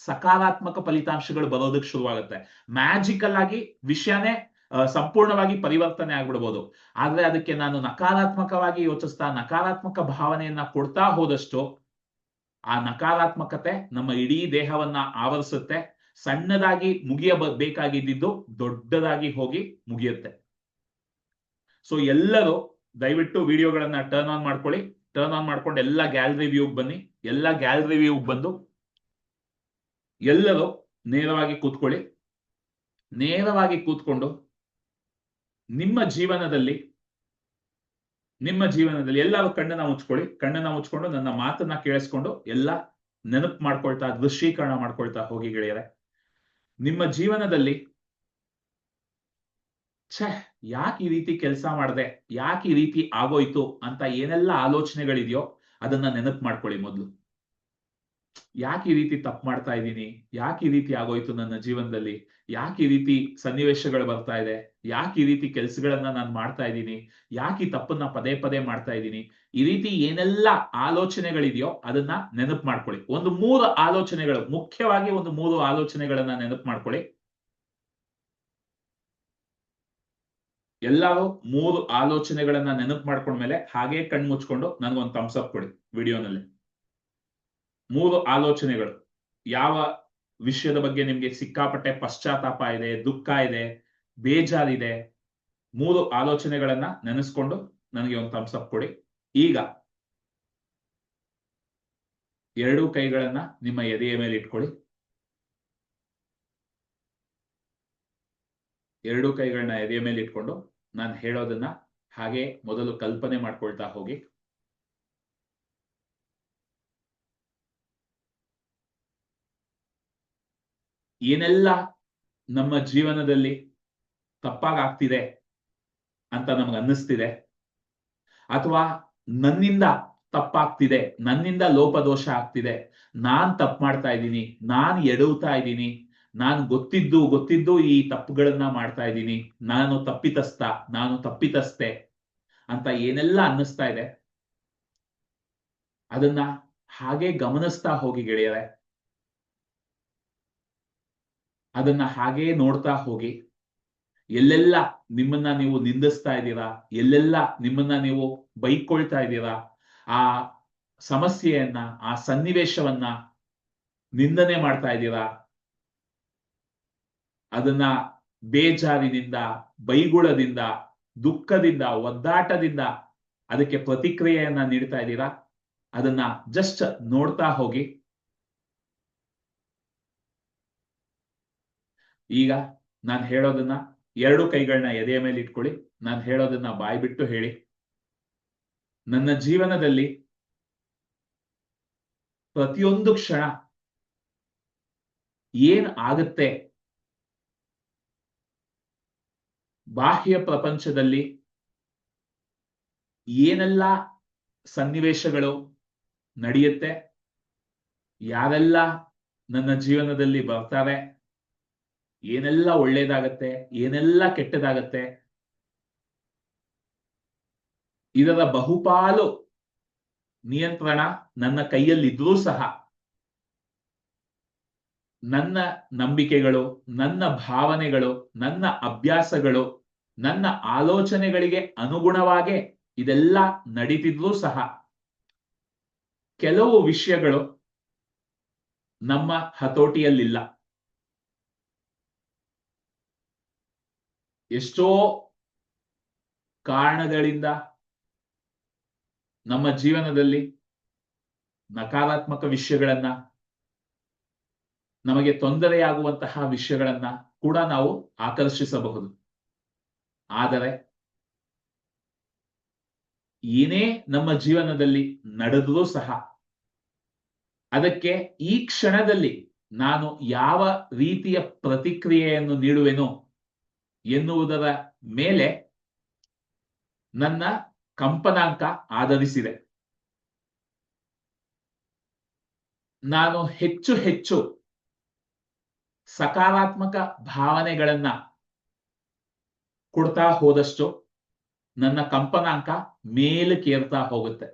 ಸಕಾರಾತ್ಮಕ ಫಲಿತಾಂಶಗಳು ಬರೋದಕ್ಕೆ ಶುರುವಾಗುತ್ತೆ. ಮ್ಯಾಜಿಕಲ್ ಆಗಿ ವಿಷಯನೇ ಸಂಪೂರ್ಣವಾಗಿ ಪರಿವರ್ತನೆ ಆಗ್ಬಿಡ್ಬೋದು. ಆದ್ರೆ ಅದಕ್ಕೆ ನಾನು ನಕಾರಾತ್ಮಕವಾಗಿ ಯೋಚಿಸ್ತಾ ನಕಾರಾತ್ಮಕ ಭಾವನೆಯನ್ನ ಕೊಡ್ತಾ ಹೋದಷ್ಟು ಆ ನಕಾರಾತ್ಮಕತೆ ನಮ್ಮ ಇಡೀ ದೇಹವನ್ನ ಆವರಿಸುತ್ತೆ. ಸಣ್ಣದಾಗಿ ಮುಗಿಯಬೇಕಾಗಿದ್ದು ದೊಡ್ಡದಾಗಿ ಹೋಗಿ ಮುಗಿಯುತ್ತೆ. ಸೊ ಎಲ್ಲರೂ ದಯವಿಟ್ಟು ವಿಡಿಯೋಗಳನ್ನ ಟರ್ನ್ ಆನ್ ಮಾಡ್ಕೊಳ್ಳಿ. ಟರ್ನ್ ಆನ್ ಮಾಡ್ಕೊಂಡು ಎಲ್ಲ ಗ್ಯಾಲರಿ ವ್ಯೂಗೆ ಬನ್ನಿ. ಎಲ್ಲ ಗ್ಯಾಲರಿ ವ್ಯೂಗೆ ಬಂದು ಎಲ್ಲರೂ ನೇರವಾಗಿ ಕೂತ್ಕೊಳ್ಳಿ. ನೇರವಾಗಿ ಕೂತ್ಕೊಂಡು ನಿಮ್ಮ ಜೀವನದಲ್ಲಿ ಎಲ್ಲರೂ ಕಣ್ಣನ್ನ ಮುಚ್ಕೊಳ್ಳಿ. ಕಣ್ಣನ್ನ ಮುಚ್ಕೊಂಡು ನನ್ನ ಮಾತನ್ನ ಕೇಳಿಸ್ಕೊಂಡು ಎಲ್ಲ ನೆನಪು ಮಾಡ್ಕೊಳ್ತಾ ದೃಶ್ಯೀಕರಣ ಮಾಡ್ಕೊಳ್ತಾ ಹೋಗಿ ಗೆಳೆಯರೆ. ನಿಮ್ಮ ಜೀವನದಲ್ಲಿ ಯಾಕೆ ಈ ರೀತಿ ಕೆಲಸ ಮಾಡಿದೆ, ಯಾಕೆ ಈ ರೀತಿ ಆಗೋಯ್ತು ಅಂತ ಏನೆಲ್ಲ ಆಲೋಚನೆಗಳಿದೆಯೋ ಅದನ್ನ ನೆನಪು ಮಾಡ್ಕೊಳ್ಳಿ ಮೊದಲು. ಯಾಕೆ ಈ ರೀತಿ ತಪ್ಪು ಮಾಡ್ತಾ ಇದ್ದೀನಿ, ಯಾಕೆ ಈ ರೀತಿ ಆಗೋಯ್ತು ನನ್ನ ಜೀವನದಲ್ಲಿ, ಯಾಕೆ ಈ ರೀತಿ ಸನ್ನಿವೇಶಗಳು ಬರ್ತಾ ಇದೆ, ಯಾಕೆ ಈ ರೀತಿ ಕೆಲಸಗಳನ್ನ ನಾನು ಮಾಡ್ತಾ ಇದ್ದೀನಿ, ಯಾಕೆ ಈ ತಪ್ಪನ್ನ ಪದೇ ಪದೇ ಮಾಡ್ತಾ ಇದ್ದೀನಿ, ಈ ರೀತಿ ಏನೆಲ್ಲ ಆಲೋಚನೆಗಳಿದೆಯೋ ಅದನ್ನ ನೆನಪು ಮಾಡ್ಕೊಳ್ಳಿ. ಒಂದು 3 ಆಲೋಚನೆಗಳು, ಮುಖ್ಯವಾಗಿ ಒಂದು 3 ಆಲೋಚನೆಗಳನ್ನ ನೆನಪು ಮಾಡ್ಕೊಳ್ಳಿ. ಎಲ್ಲರೂ 3 ಆಲೋಚನೆಗಳನ್ನ ನೆನಪು ಮಾಡ್ಕೊಂಡ್ಮೇಲೆ ಹಾಗೆ ಕಣ್ಣು ಮುಚ್ಕೊಂಡು ನನ್ಗೊಂದು ಥಮ್ಸ್ ಅಪ್ ಕೊಡಿ ವಿಡಿಯೋನಲ್ಲಿ. 3 ಆಲೋಚನೆಗಳು, ಯಾವ ವಿಷಯದ ಬಗ್ಗೆ ನಿಮ್ಗೆ ಸಿಕ್ಕಾಪಟ್ಟೆ ಪಶ್ಚಾತ್ತಾಪ ಇದೆ, ದುಃಖ ಇದೆ, ಬೇಜಾರಿದೆ, 3 ಆಲೋಚನೆಗಳನ್ನ ನೆನೆಸ್ಕೊಂಡು ನನಗೆ ಒಂದು ಥಮ್ಸ್ ಅಪ್ ಕೊಡಿ. ಈಗ 2 ಕೈಗಳನ್ನ ನಿಮ್ಮ ಎದೆಯ ಮೇಲೆ ಇಟ್ಕೊಳ್ಳಿ. 2 ಕೈಗಳನ್ನ ಎದೆಯ ಮೇಲೆ ಇಟ್ಕೊಂಡು ನಾನು ಹೇಳೋದನ್ನ ಹಾಗೆ ಮೊದಲು ಕಲ್ಪನೆ ಮಾಡ್ಕೊಳ್ತಾ ಹೋಗಿ. ಏನೆಲ್ಲ ನಮ್ಮ ಜೀವನದಲ್ಲಿ ತಪ್ಪಾಗ್ತಿದೆ ಅಂತ ನಮ್ಗೆ ಅನ್ನಿಸ್ತಿದೆ, ಅಥವಾ ನನ್ನಿಂದ ತಪ್ಪಾಗ್ತಿದೆ, ನನ್ನಿಂದ ಲೋಪದೋಷ ಆಗ್ತಿದೆ, ನಾನ್ ತಪ್ಪು ಮಾಡ್ತಾ ಇದ್ದೀನಿ, ನಾನ್ ಎಡವ್ತಾ ಇದ್ದೀನಿ, ನಾನು ಗೊತ್ತಿದ್ದು ಈ ತಪ್ಪುಗಳನ್ನ ಮಾಡ್ತಾ ಇದ್ದೀನಿ, ನಾನು ತಪ್ಪಿತಸ್ಥೆ ಅಂತ ಏನೆಲ್ಲ ಅನ್ನಿಸ್ತಾ ಇದೆ ಅದನ್ನ ಹಾಗೆ ಗಮನಿಸ್ತಾ ಹೋಗಿ ಗೆಳೆಯರೆ. ಅದನ್ನ ಹಾಗೇ ನೋಡ್ತಾ ಹೋಗಿ. ಎಲ್ಲೆಲ್ಲ ನಿಮ್ಮನ್ನ ನೀವು ನಿಂದಿಸ್ತಾ ಇದ್ದೀರಾ, ಎಲ್ಲೆಲ್ಲ ನಿಮ್ಮನ್ನ ನೀವು ಬೈಕೊಳ್ತಾ ಇದ್ದೀರಾ, ಆ ಸಮಸ್ಯೆಯನ್ನ, ಆ ಸನ್ನಿವೇಶವನ್ನ ನಿಂದನೆ ಮಾಡ್ತಾ ಇದ್ದೀರಾ, ಅದನ್ನ ಬೇಜಾರಿನಿಂದ, ಬೈಗುಳದಿಂದ, ದುಃಖದಿಂದ, ಒದ್ದಾಟದಿಂದ ಅದಕ್ಕೆ ಪ್ರತಿಕ್ರಿಯೆಯನ್ನ ನೀಡ್ತಾ ಇದ್ದೀರಾ, ಅದನ್ನ ಜಸ್ಟ್ ನೋಡ್ತಾ ಹೋಗಿ. ಈಗ ನಾನು ಹೇಳೋದನ್ನ 2 ಕೈಗಳನ್ನ ಎದೆಯ ಮೇಲೆ ಇಟ್ಕೊಳ್ಳಿ. ನಾನು ಹೇಳೋದನ್ನ ಬಾಯಿ ಬಿಟ್ಟು ಹೇಳಿ. ನನ್ನ ಜೀವನದಲ್ಲಿ ಪ್ರತಿಯೊಂದು ಕ್ಷಣ ಏನ್ ಆಗುತ್ತೆ, ಬಾಹ್ಯ ಪ್ರಪಂಚದಲ್ಲಿ ಏನೆಲ್ಲ ಸನ್ನಿವೇಶಗಳು ನಡೆಯುತ್ತೆ, ಯಾರೆಲ್ಲ ನನ್ನ ಜೀವನದಲ್ಲಿ ಬರ್ತಾರೆ, ಏನೆಲ್ಲ ಒಳ್ಳೇದಾಗತ್ತೆ, ಏನೆಲ್ಲ ಕೆಟ್ಟದಾಗತ್ತೆ, ಇದರ ಬಹುಪಾಲು ನಿಯಂತ್ರಣ ನನ್ನ ಕೈಯಲ್ಲಿದ್ರೂ ಸಹ ನನ್ನ ನಂಬಿಕೆಗಳು, ನನ್ನ ಭಾವನೆಗಳು, ನನ್ನ ಅಭ್ಯಾಸಗಳು, ನನ್ನ ಆಲೋಚನೆಗಳಿಗೆ ಅನುಗುಣವಾಗೇ ಇದೆಲ್ಲ ನಡೀತಿದ್ರೂ ಸಹ ಕೆಲವು ವಿಷಯಗಳು ನಮ್ಮ ಹತೋಟಿಯಲ್ಲಿಲ್ಲ. ಎಷ್ಟೋ ಕಾರಣಗಳಿಂದ ನಮ್ಮ ಜೀವನದಲ್ಲಿ ನಕಾರಾತ್ಮಕ ವಿಷಯಗಳನ್ನ, ನಮಗೆ ತೊಂದರೆಯಾಗುವಂತಹ ವಿಷಯಗಳನ್ನ ಕೂಡ ನಾವು ಆಕರ್ಷಿಸಬಹುದು. ಆದರೆ ಏನೇ ನಮ್ಮ ಜೀವನದಲ್ಲಿ ನಡೆದರೂ ಸಹ ಅದಕ್ಕೆ ಈ ಕ್ಷಣದಲ್ಲಿ ನಾನು ಯಾವ ರೀತಿಯ ಪ್ರತಿಕ್ರಿಯೆಯನ್ನು ನೀಡುವೆನೋ ಎನ್ನುವುದರ ಮೇಲೆ ನನ್ನ ಕಂಪನಾಂಕ ಆಧರಿಸಿದೆ. ನಾನು ಹೆಚ್ಚು ಹೆಚ್ಚು ಸಕಾರಾತ್ಮಕ ಭಾವನೆಗಳನ್ನ ಕೊಡ್ತಾ ಹೋದಷ್ಟು ನನ್ನ ಕಂಪನಾಂಕ ಮೇಲಕ್ಕೇರ್ತಾ ಹೋಗುತ್ತೆ.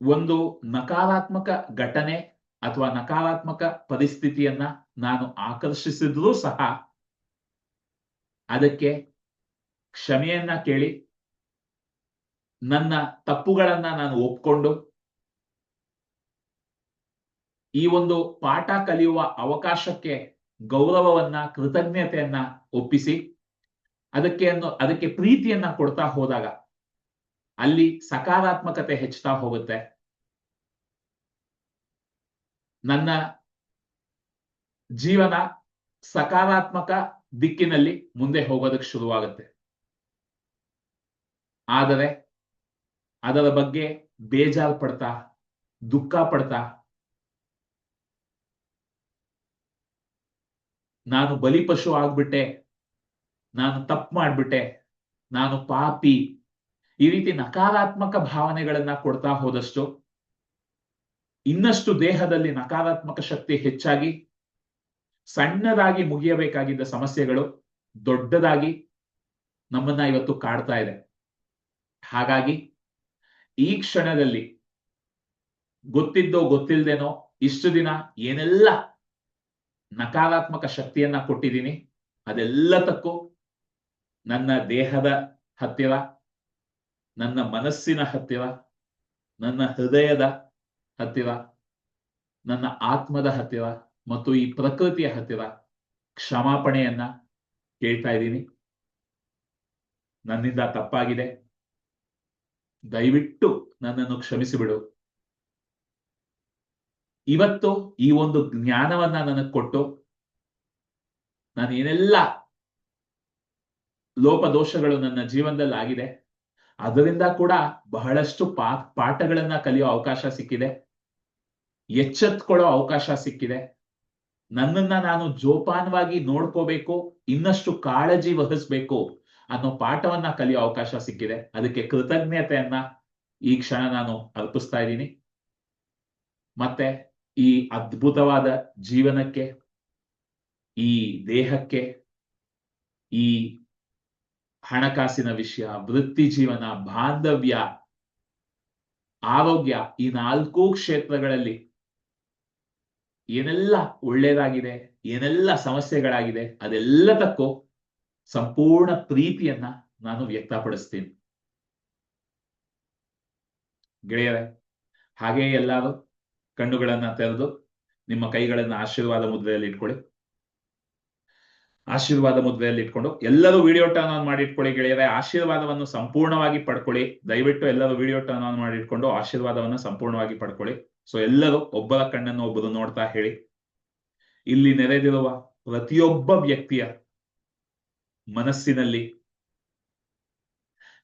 ಒಂದು ನಕಾರಾತ್ಮಕ ಘಟನೆ ಅಥವಾ ನಕಾರಾತ್ಮಕ ಪರಿಸ್ಥಿತಿಯನ್ನ ನಾನು ಆಕರ್ಷಿಸಿದ್ರೂ ಸಹ ಅದಕ್ಕೆ ಕ್ಷಮೆಯನ್ನ ಕೇಳಿ ನನ್ನ ತಪ್ಪುಗಳನ್ನ ನಾನು ಒಪ್ಕೊಂಡು ಈ ಒಂದು ಪಾಠ ಕಲಿಯುವ ಅವಕಾಶಕ್ಕೆ ಗೌರವವನ್ನ ಕೃತಜ್ಞತೆಯನ್ನ ಒಪ್ಪಿಸಿ ಅದಕ್ಕೆ ಪ್ರೀತಿಯನ್ನ ಕೊಡ್ತಾ ಹೋದಾಗ ಅಲ್ಲಿ ಸಕಾರಾತ್ಮಕತೆ ಹೆಚ್ಚುತ್ತಾ ಹೋಗುತ್ತೆ. ನನ್ನ ಜೀವನ ಸಕಾರಾತ್ಮಕ ದಿಕ್ಕಿನಲ್ಲಿ ಮುಂದೆ ಹೋಗೋದಕ್ಕೆ ಶುರುವಾಗುತ್ತೆ. ಆದರೆ ಅದರ ಬಗ್ಗೆ ಬೇಜಾರು ಪಡ್ತಾ ದುಃಖ ಪಡ್ತಾ ನಾನು ಬಲಿಪಶು ಆಗ್ಬಿಟ್ಟೆ, ನಾನು ತಪ್ಪು ಮಾಡ್ಬಿಟ್ಟೆ, ನಾನು ಪಾಪಿ, ಈ ರೀತಿ ನಕಾರಾತ್ಮಕ ಭಾವನೆಗಳನ್ನ ಕೊಡ್ತಾ ಹೋದಷ್ಟು ಇನ್ನಷ್ಟು ದೇಹದಲ್ಲಿ ನಕಾರಾತ್ಮಕ ಶಕ್ತಿ ಹೆಚ್ಚಾಗಿ ಸಣ್ಣದಾಗಿ ಮುಗಿಯಬೇಕಾಗಿದ್ದ ಸಮಸ್ಯೆಗಳು ದೊಡ್ಡದಾಗಿ ನಮ್ಮನ್ನ ಇವತ್ತು ಕಾಡ್ತಾ ಇದೆ. ಹಾಗಾಗಿ ಈ ಕ್ಷಣದಲ್ಲಿ ಗೊತ್ತಿದ್ದೋ ಗೊತ್ತಿಲ್ದೇನೋ ಇಷ್ಟು ದಿನ ಏನೆಲ್ಲ ನಕಾರಾತ್ಮಕ ಶಕ್ತಿಯನ್ನ ಕೊಟ್ಟಿದ್ದೀನಿ ಅದೆಲ್ಲದಕ್ಕೂ ನನ್ನ ದೇಹದ ಹತ್ತಿರ, ನನ್ನ ಮನಸ್ಸಿನ ಹತ್ತಿರ, ನನ್ನ ಹೃದಯದ ಹತ್ತಿರ, ನನ್ನ ಆತ್ಮದ ಹತ್ತಿರ ಮತ್ತು ಈ ಪ್ರಕೃತಿಯ ಹತ್ತಿರ ಕ್ಷಮಾಪಣೆಯನ್ನ ಕೇಳ್ತಾ ಇದ್ದೀನಿ. ನನ್ನಿಂದ ತಪ್ಪಾಗಿದೆ, ದಯವಿಟ್ಟು ನನ್ನನ್ನು ಕ್ಷಮಿಸಿಬಿಡು. ಇವತ್ತು ಈ ಒಂದು ಜ್ಞಾನವನ್ನ ನನಗೆ ಕೊಟ್ಟು ನಾನು ಏನೆಲ್ಲ ಲೋಪದೋಷಗಳು ನನ್ನ ಜೀವನದಲ್ಲಿ ಆಗಿದೆ ಅದರಿಂದ ಕೂಡ ಬಹಳಷ್ಟು ಪಾಠಗಳನ್ನ ಕಲಿಯೋ ಅವಕಾಶ ಸಿಕ್ಕಿದೆ, ಎಚ್ಚೆತ್ಕೊಳ್ಳೋ ಅವಕಾಶ ಸಿಕ್ಕಿದೆ. ನನ್ನನ್ನ ನಾನು ಜೋಪಾನವಾಗಿ ನೋಡ್ಕೋಬೇಕು, ಇನ್ನಷ್ಟು ಕಾಳಜಿ ವಹಿಸ್ಬೇಕು ಅನ್ನೋ ಪಾಠವನ್ನ ಕಲಿಯೋ ಅವಕಾಶ ಸಿಕ್ಕಿದೆ. ಅದಕ್ಕೆ ಕೃತಜ್ಞತೆಯನ್ನ ಈ ಕ್ಷಣ ನಾನು ಅರ್ಪಿಸ್ತಾ ಇದ್ದೀನಿ. ಮತ್ತೆ ಈ ಅದ್ಭುತವಾದ ಜೀವನಕ್ಕೆ, ಈ ದೇಹಕ್ಕೆ, ಈ ಹಣಕಾಸಿನ ವಿಷಯ, ವೃತ್ತಿ ಜೀವನ, ಬಾಂಧವ್ಯ, ಆರೋಗ್ಯ, ಈ 4 ಕ್ಷೇತ್ರಗಳಲ್ಲಿ ಏನೆಲ್ಲ ಒಳ್ಳೇದಾಗಿದೆ, ಏನೆಲ್ಲ ಸಮಸ್ಯೆಗಳಾಗಿದೆ ಅದೆಲ್ಲದಕ್ಕೂ ಸಂಪೂರ್ಣ ಪ್ರೀತಿಯನ್ನ ನಾನು ವ್ಯಕ್ತಪಡಿಸ್ತೀನಿ. ಗೆಳೆಯರೆ, ಹಾಗೆ ಎಲ್ಲರೂ ಕಣ್ಣುಗಳನ್ನ ತೆರೆದು ನಿಮ್ಮ ಕೈಗಳನ್ನ ಆಶೀರ್ವಾದ ಮುದ್ರೆಯಲ್ಲಿ ಇಟ್ಕೊಳ್ಳಿ. ಆಶೀರ್ವಾದ ಮುದ್ರೆಯಲ್ಲಿ ಇಟ್ಕೊಂಡು ಎಲ್ಲರೂ ವಿಡಿಯೋ ಟರ್ನ್ ಆನ್ ಮಾಡಿ ಇಟ್ಕೊಳ್ಳಿ ಗೆಳೆಯರೆ. ಆಶೀರ್ವಾದವನ್ನು ಸಂಪೂರ್ಣವಾಗಿ ಪಡ್ಕೊಳ್ಳಿ. ದಯವಿಟ್ಟು ಎಲ್ಲರೂ ವಿಡಿಯೋ ಟರ್ನ್ ಆನ್ ಮಾಡಿ ಇಟ್ಕೊಂಡು ಆಶೀರ್ವಾದವನ್ನು ಸಂಪೂರ್ಣವಾಗಿ ಪಡ್ಕೊಳ್ಳಿ. ಸೊ ಎಲ್ಲರೂ ಒಬ್ಬರ ಕಣ್ಣನ್ನು ಒಬ್ಬರು ನೋಡ್ತಾ ಹೇಳಿ, ಇಲ್ಲಿ ನೆರೆದಿರುವ ಪ್ರತಿಯೊಬ್ಬ ವ್ಯಕ್ತಿಯ ಮನಸ್ಸಿನಲ್ಲಿ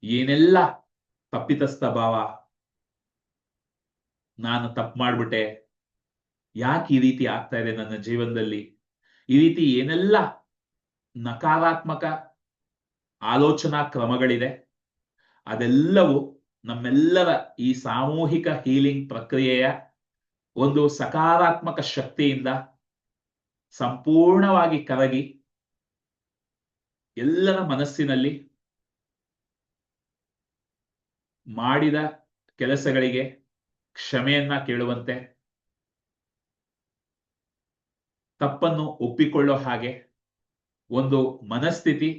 ಏನೆಲ್ಲ ತಪ್ಪಿತಸ್ಥ ಭಾವ, ನಾನು ತಪ್ಪು ಮಾಡ್ಬಿಟ್ಟೆ, ಯಾಕೆ ಈ ರೀತಿ ಆಗ್ತಾ ಇದೆ ನನ್ನ ಜೀವನದಲ್ಲಿ, ಈ ರೀತಿ ಏನೆಲ್ಲ ನಕಾರಾತ್ಮಕ ಆಲೋಚನಾ ಕ್ರಮಗಳಿದೆ ಅದೆಲ್ಲವೂ ನಮ್ಮೆಲ್ಲರ ಈ ಸಾಮೂಹಿಕ ಹೀಲಿಂಗ್ ಪ್ರಕ್ರಿಯೆಯ ಒಂದು ಸಕಾರಾತ್ಮಕ ಶಕ್ತಿಯಿಂದ ಸಂಪೂರ್ಣವಾಗಿ ಕರಗಿ ಎಲ್ಲರ ಮನಸ್ಸಿನಲ್ಲಿ ಮಾಡಿದ ಕೆಲಸಗಳಿಗೆ ಕ್ಷಮೆಯನ್ನ ಕೇಳುವಂತೆ, ತಪ್ಪನ್ನು ಒಪ್ಪಿಕೊಳ್ಳೋ ಹಾಗೆ ಒಂದು ಮನಸ್ಥಿತಿ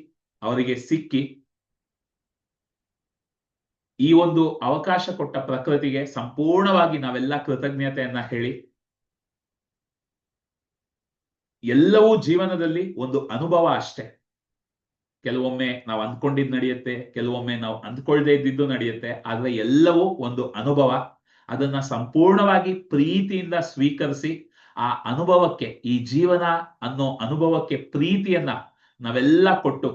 ಅವರಿಗೆ ಸಿಕ್ಕಿ ಈ ಒಂದು ಅವಕಾಶ ಕೊಟ್ಟ ಪ್ರಕೃತಿಗೆ ಸಂಪೂರ್ಣವಾಗಿ ನಾವೆಲ್ಲ ಕೃತಜ್ಞತೆಯನ್ನ ಹೇಳಿ, ಎಲ್ಲವೂ ಜೀವನದಲ್ಲಿ ಒಂದು ಅನುಭವ ಅಷ್ಟೇ. ಕೆಲವೊಮ್ಮೆ ನಾವು ಅಂದ್ಕೊಂಡಿದ್ದು ನಡೆಯುತ್ತೆ, ಕೆಲವೊಮ್ಮೆ ನಾವು ಅಂದ್ಕೊಳ್ದೇ ಇದ್ದಿದ್ದು ನಡೆಯುತ್ತೆ. ಆದ್ರೆ ಎಲ್ಲವೂ ಒಂದು ಅನುಭವ. ಅದನ್ನ ಸಂಪೂರ್ಣವಾಗಿ ಪ್ರೀತಿಯಿಂದ ಸ್ವೀಕರಿಸಿ ಆ ಅನುಭವಕ್ಕೆ, ಈ ಜೀವನ ಅನ್ನೋ ಅನುಭವಕ್ಕೆ ಪ್ರೀತಿಯನ್ನ ನಾವೆಲ್ಲ ಕೊಟ್ಟು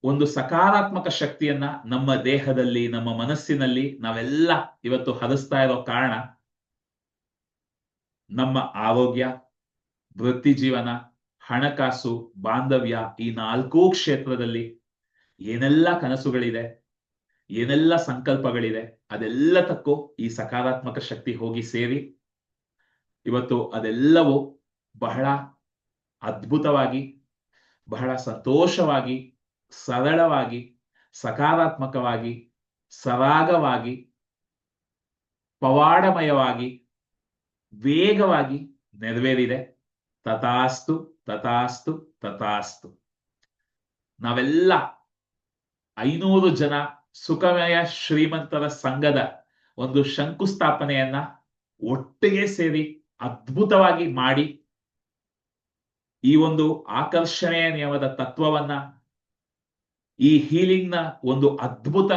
ಒಂದು ಸಕಾರಾತ್ಮಕ ಶಕ್ತಿಯನ್ನ ನಮ್ಮ ದೇಹದಲ್ಲಿ, ನಮ್ಮ ಮನಸ್ಸಿನಲ್ಲಿ ನಾವೆಲ್ಲ ಇವತ್ತು ಹರಿಸ್ತಾ ಇರೋ ಕಾರಣ ನಮ್ಮ ಆರೋಗ್ಯ, ವೃತ್ತಿ ಜೀವನ, ಹಣಕಾಸು, ಬಾಂಧವ್ಯ, ಈ 4 ಕ್ಷೇತ್ರದಲ್ಲಿ ಏನೆಲ್ಲ ಕನಸುಗಳಿದೆ, ಏನೆಲ್ಲ ಸಂಕಲ್ಪಗಳಿದೆ ಅದೆಲ್ಲದಕ್ಕೂ ಈ ಸಕಾರಾತ್ಮಕ ಶಕ್ತಿ ಹೋಗಿ ಸೇರಿ ಇವತ್ತು ಅದೆಲ್ಲವೂ ಬಹಳ ಅದ್ಭುತವಾಗಿ, ಬಹಳ ಸಂತೋಷವಾಗಿ, ಸರಳವಾಗಿ, ಸಕಾರಾತ್ಮಕವಾಗಿ, ಸರಾಗವಾಗಿ, ಪವಾಡಮಯವಾಗಿ, ವೇಗವಾಗಿ ನೆರವೇರಿದೆ. ತಥಾಸ್ತು, ತಥಾಸ್ತು, ತಥಾಸ್ತು. ನಾವೆಲ್ಲ 500 ಜನ ಸುಖಮಯ ಶ್ರೀಮಂತರ ಸಂಘದ ಒಂದು ಶಂಕುಸ್ಥಾಪನೆಯನ್ನ ಒಟ್ಟಿಗೆ ಸೇರಿ ಅದ್ಭುತವಾಗಿ ಮಾಡಿ ಈ ಒಂದು ಆಕರ್ಷಣೆಯ ನಿಯಮದ ತತ್ವವನ್ನ, ಈ ಹೀಲಿಂಗ್ ನ ಒಂದು ಅದ್ಭುತ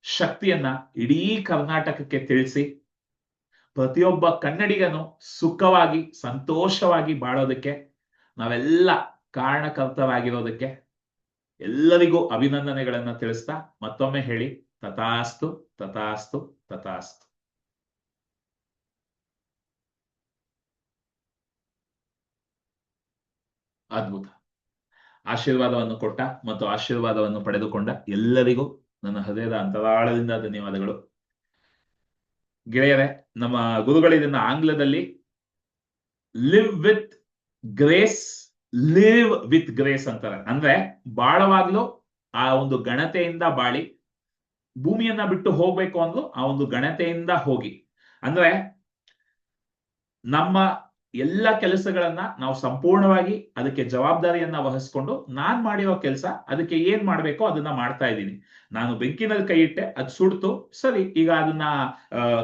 ಶಕ್ತಿಯನ್ನ ಇಡೀ ಕರ್ನಾಟಕಕ್ಕೆ ತಿಳಿಸಿ ಪ್ರತಿಯೊಬ್ಬ ಕನ್ನಡಿಗನು ಸುಖವಾಗಿ, ಸಂತೋಷವಾಗಿ ಬಾಳೋದಕ್ಕೆ ನಾವೆಲ್ಲ ಕಾರಣಕರ್ತರಾಗಿರೋದಕ್ಕೆ ಎಲ್ಲರಿಗೂ ಅಭಿನಂದನೆಗಳನ್ನ ತಿಳಿಸ್ತಾ ಮತ್ತೊಮ್ಮೆ ಹೇಳಿ, ತಥಾಸ್ತು, ತಥಾಸ್ತು, ತಥಾಸ್ತು. ಅದ್ಭುತ. ಆಶೀರ್ವಾದವನ್ನು ಕೊಟ್ಟ ಮತ್ತು ಆಶೀರ್ವಾದವನ್ನು ಪಡೆದುಕೊಂಡ ಎಲ್ಲರಿಗೂ ನನ್ನ ಹೃದಯದ ಅಂತರಾಳದಿಂದ ಧನ್ಯವಾದಗಳು. ಗೆಳೆಯರೆ, ನಮ್ಮ ಗುರುಗಳು ಇದನ್ನ ಆಂಗ್ಲದಲ್ಲಿ live with grace, live with grace ಅಂತಾರೆ. ಅಂದ್ರೆ ಬಾಳವಾಗ್ಲೂ ಆ ಒಂದು ಗಣತೆಯಿಂದ ಬಾಳಿ, ಭೂಮಿಯನ್ನ ಬಿಟ್ಟು ಹೋಗ್ಬೇಕು ಅಂದ್ಲು ಆ ಒಂದು ಗಣತೆಯಿಂದ ಹೋಗಿ. ಅಂದ್ರೆ ನಮ್ಮ ಎಲ್ಲ ಕೆಲಸಗಳನ್ನ ನಾವು ಸಂಪೂರ್ಣವಾಗಿ ಅದಕ್ಕೆ ಜವಾಬ್ದಾರಿಯನ್ನ ವಹಿಸ್ಕೊಂಡು, ನಾನ್ ಮಾಡಿರೋ ಕೆಲಸ ಅದಕ್ಕೆ ಏನ್ ಮಾಡ್ಬೇಕೋ ಅದನ್ನ ಮಾಡ್ತಾ ಇದ್ದೀನಿ. ನಾನು ಬೆಂಕಿನಲ್ಲಿ ಕೈ ಇಟ್ಟೆ, ಅದು ಸುಡ್ತು, ಸರಿ, ಈಗ ಅದನ್ನ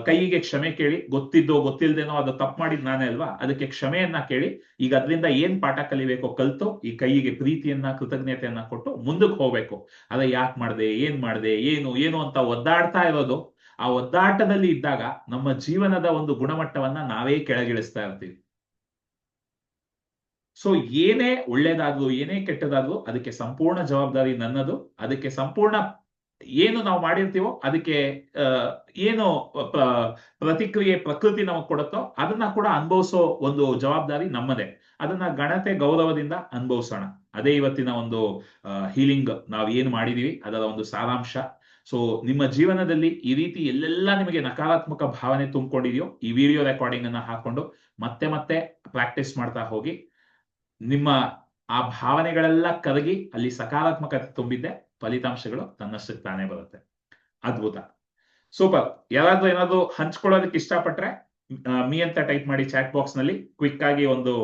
ಕೈಗೆ ಕ್ಷಮೆ ಕೇಳಿ, ಗೊತ್ತಿದ್ದೋ ಗೊತ್ತಿಲ್ದೇನೋ ಅದು ತಪ್ಪು ಮಾಡಿದ್ ನಾನೇ ಅಲ್ವಾ, ಅದಕ್ಕೆ ಕ್ಷಮೆಯನ್ನ ಕೇಳಿ ಈಗ ಅದರಿಂದ ಏನ್ ಪಾಠ ಕಲಿಬೇಕೋ ಕಲ್ತು ಈ ಕೈಗೆ ಪ್ರೀತಿಯನ್ನ, ಕೃತಜ್ಞತೆಯನ್ನ ಕೊಟ್ಟು ಮುಂದಕ್ಕೆ ಹೋಗ್ಬೇಕು. ಅದ ಯಾಕೆ ಮಾಡ್ದೆ, ಏನ್ ಮಾಡ್ದೆ, ಏನು ಏನು ಅಂತ ಒದ್ದಾಡ್ತಾ ಇರೋದು, ಆ ಒದ್ದಾಟದಲ್ಲಿ ಇದ್ದಾಗ ನಮ್ಮ ಜೀವನದ ಒಂದು ಗುಣಮಟ್ಟವನ್ನ ನಾವೇ ಕೆಳಗಿಳಿಸ್ತಾ ಇರ್ತೀವಿ. ಸೊ ಏನೇ ಒಳ್ಳೇದಾಗ್ಲು, ಏನೇ ಕೆಟ್ಟದಾಗ್ಲು ಅದಕ್ಕೆ ಸಂಪೂರ್ಣ ಜವಾಬ್ದಾರಿ ನನ್ನದು. ಅದಕ್ಕೆ ಸಂಪೂರ್ಣ ಏನು ನಾವು ಮಾಡಿರ್ತೀವೋ ಅದಕ್ಕೆ ಏನು ಪ್ರತಿಕ್ರಿಯೆ ಪ್ರಕೃತಿ ನಮಗ್ ಕೊಡುತ್ತೋ ಅದನ್ನ ಕೂಡ ಅನುಭವಿಸೋ ಒಂದು ಜವಾಬ್ದಾರಿ ನಮ್ಮದೇ. ಅದನ್ನ ಗಣತೆ, ಗೌರವದಿಂದ ಅನುಭವಿಸೋಣ. ಅದೇ ಇವತ್ತಿನ ಒಂದು ಹೀಲಿಂಗ್ ನಾವ್ ಏನ್ ಮಾಡಿದೀವಿ ಅದರ ಒಂದು ಸಾರಾಂಶ. ಸೊ ನಿಮ್ಮ ಜೀವನದಲ್ಲಿ ಈ ರೀತಿ ಎಲ್ಲೆಲ್ಲ ನಿಮಗೆ ನಕಾರಾತ್ಮಕ ಭಾವನೆ ತುಂಬಿಕೊಂಡಿದೆಯೋ, ಈ ವಿಡಿಯೋ ರೆಕಾರ್ಡಿಂಗ್ ಅನ್ನ ಹಾಕೊಂಡು ಮತ್ತೆ ಮತ್ತೆ ಪ್ರಾಕ್ಟೀಸ್ ಮಾಡ್ತಾ ಹೋಗಿ. ನಿಮ್ಮ ಆ ಭಾವನೆಗಳೆಲ್ಲ ಕರಗಿ ಅಲ್ಲಿ ಸಕಾರಾತ್ಮಕತೆ ತುಂಬಿದ್ದೆ, ಫಲಿತಾಂಶಗಳು ತನ್ನಷ್ಟಕ್ಕೆ ತಾನೇ ಬರುತ್ತೆ. ಅದ್ಭುತ, ಸೂಪರ್. ಯಾರಾದ್ರೂ ಏನಾದ್ರು ಹಂಚ್ಕೊಳ್ಳೋದಕ್ಕೆ ಇಷ್ಟಪಟ್ರೆ ಮೀ ಅಂತ ಟೈಪ್ ಮಾಡಿ ಚಾಟ್ ಬಾಕ್ಸ್ ನಲ್ಲಿ. ಕ್ವಿಕ್ ಆಗಿ ಒಂದು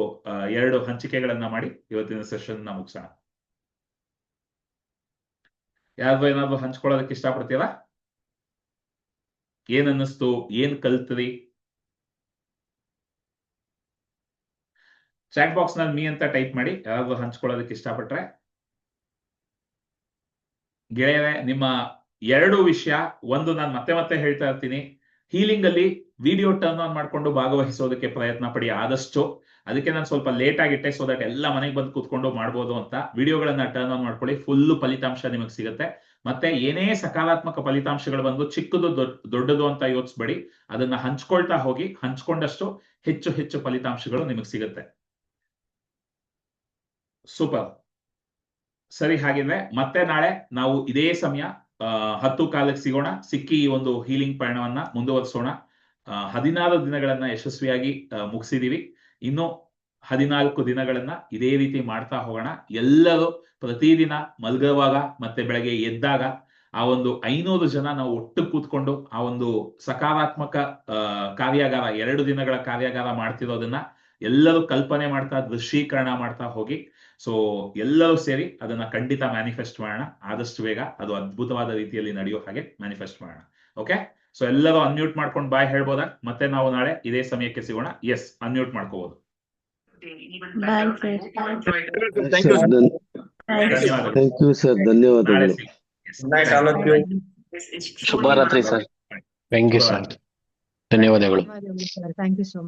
2 ಹಂಚಿಕೆಗಳನ್ನ ಮಾಡಿ ಇವತ್ತಿನ ಸೆಷನ್ ನ ಮುಗಿಸೋಣ. ಯಾರಾದ್ರೂ ಏನಾದ್ರು ಹಂಚ್ಕೊಳ್ಳೋದಕ್ಕೆ ಇಷ್ಟಪಡ್ತೀರಾ? ಏನ್ ಅನ್ನಿಸ್ತು, ಏನ್ ಕಲ್ತ್ರಿ? ಚಾಟ್ ಬಾಕ್ಸ್ ನಲ್ಲಿ ಮೀ ಅಂತ ಟೈಪ್ ಮಾಡಿ ಯಾರಾದ್ರೂ ಹಂಚ್ಕೊಳ್ಳೋದಕ್ಕೆ ಇಷ್ಟಪಟ್ರೆ. ಗೆಳೆಯರೆ, ನಿಮ್ಮ 2 ವಿಷಯ. ಒಂದು, ನಾನು ಮತ್ತೆ ಮತ್ತೆ ಹೇಳ್ತಾ ಇರ್ತೀನಿ, ಹೀಲಿಂಗ್ ಅಲ್ಲಿ ವಿಡಿಯೋ ಟರ್ನ್ ಆನ್ ಮಾಡ್ಕೊಂಡು ಭಾಗವಹಿಸೋದಕ್ಕೆ ಪ್ರಯತ್ನ ಪಡಿ ಆದಷ್ಟು. ಅದಕ್ಕೆ ನಾನು ಸ್ವಲ್ಪ ಲೇಟ್ ಆಗಿಟ್ಟೆ, ಸೊ ದಟ್ ಎಲ್ಲ ಮನೆಗೆ ಬಂದು ಕೂತ್ಕೊಂಡು ಮಾಡ್ಬೋದು ಅಂತ. ವಿಡಿಯೋಗಳನ್ನ ಟರ್ನ್ ಆನ್ ಮಾಡ್ಕೊಳ್ಳಿ, ಫುಲ್ ಫಲಿತಾಂಶ ನಿಮಗೆ ಸಿಗುತ್ತೆ. ಮತ್ತೆ ಏನೇ ಸಕಾರಾತ್ಮಕ ಫಲಿತಾಂಶಗಳು ಬಂದು ಚಿಕ್ಕದು ದೊಡ್ಡದು ಅಂತ ಯೋಚಿಸ್ಬೇಡಿ, ಅದನ್ನ ಹಂಚ್ಕೊಳ್ತಾ ಹೋಗಿ. ಹಂಚ್ಕೊಂಡಷ್ಟು ಹೆಚ್ಚು ಹೆಚ್ಚು ಫಲಿತಾಂಶಗಳು ನಿಮಗೆ ಸಿಗುತ್ತೆ. ಸೂಪರ್. ಸರಿ, ಹಾಗಿದ್ರೆ ಮತ್ತೆ ನಾಳೆ ನಾವು ಇದೇ ಸಮಯ 10:15 ಸಿಗೋಣ. ಸಿಕ್ಕಿ ಈ ಒಂದು ಹೀಲಿಂಗ್ ಪಯಣವನ್ನ ಮುಂದುವರಿಸೋಣ. 16 ದಿನಗಳನ್ನ ಯಶಸ್ವಿಯಾಗಿ ಮುಗಿಸಿದೀವಿ. ಇನ್ನು 14 ದಿನಗಳನ್ನ ಇದೇ ರೀತಿ ಮಾಡ್ತಾ ಹೋಗೋಣ. ಎಲ್ಲರೂ ಪ್ರತಿದಿನ ಮಲ್ಗುವಾಗ ಮತ್ತೆ ಬೆಳಗ್ಗೆ ಎದ್ದಾಗ ಆ ಒಂದು 500 ಜನ ನಾವು ಒಟ್ಟು ಕೂತ್ಕೊಂಡು ಆ ಒಂದು ಸಕಾರಾತ್ಮಕ ಕಾರ್ಯಾಗಾರ, 2 ದಿನಗಳ ಕಾರ್ಯಾಗಾರ ಮಾಡ್ತಿರೋದನ್ನ ಎಲ್ಲರೂ ಕಲ್ಪನೆ ಮಾಡ್ತಾ, ದೃಶ್ಯೀಕರಣ ಮಾಡ್ತಾ ಹೋಗಿ. ಸೊ ಎಲ್ಲರೂ ಸೇರಿ ಅದನ್ನ ಖಂಡಿತ ಮ್ಯಾನಿಫೆಸ್ಟ್ ಮಾಡೋಣ. ಆದಷ್ಟು ಬೇಗ ಅದು ಅದ್ಭುತವಾದ ರೀತಿಯಲ್ಲಿ ನಡೆಯೋ ಹಾಗೆ ಮ್ಯಾನಿಫೆಸ್ಟ್ ಮಾಡೋಣ. ಓಕೆ, ಸೊ ಎಲ್ಲರೂ ಅನ್ಮ್ಯೂಟ್ ಮಾಡ್ಕೊಂಡು ಬಾಯ್ ಹೇಳ್ಬೋದಾ? ಮತ್ತೆ ನಾವು ನಾಳೆ ಇದೇ ಸಮಯಕ್ಕೆ ಸಿಗೋಣ. ಎಸ್, ಅನ್ಮ್ಯೂಟ್ ಮಾಡ್ಕೋಬಹುದು. ಧನ್ಯವಾದಗಳು. ಶುಭರಾತ್ರಿ ಸರ್. Thank you sir. ಧನ್ಯವಾದಗಳು. Thank you so much.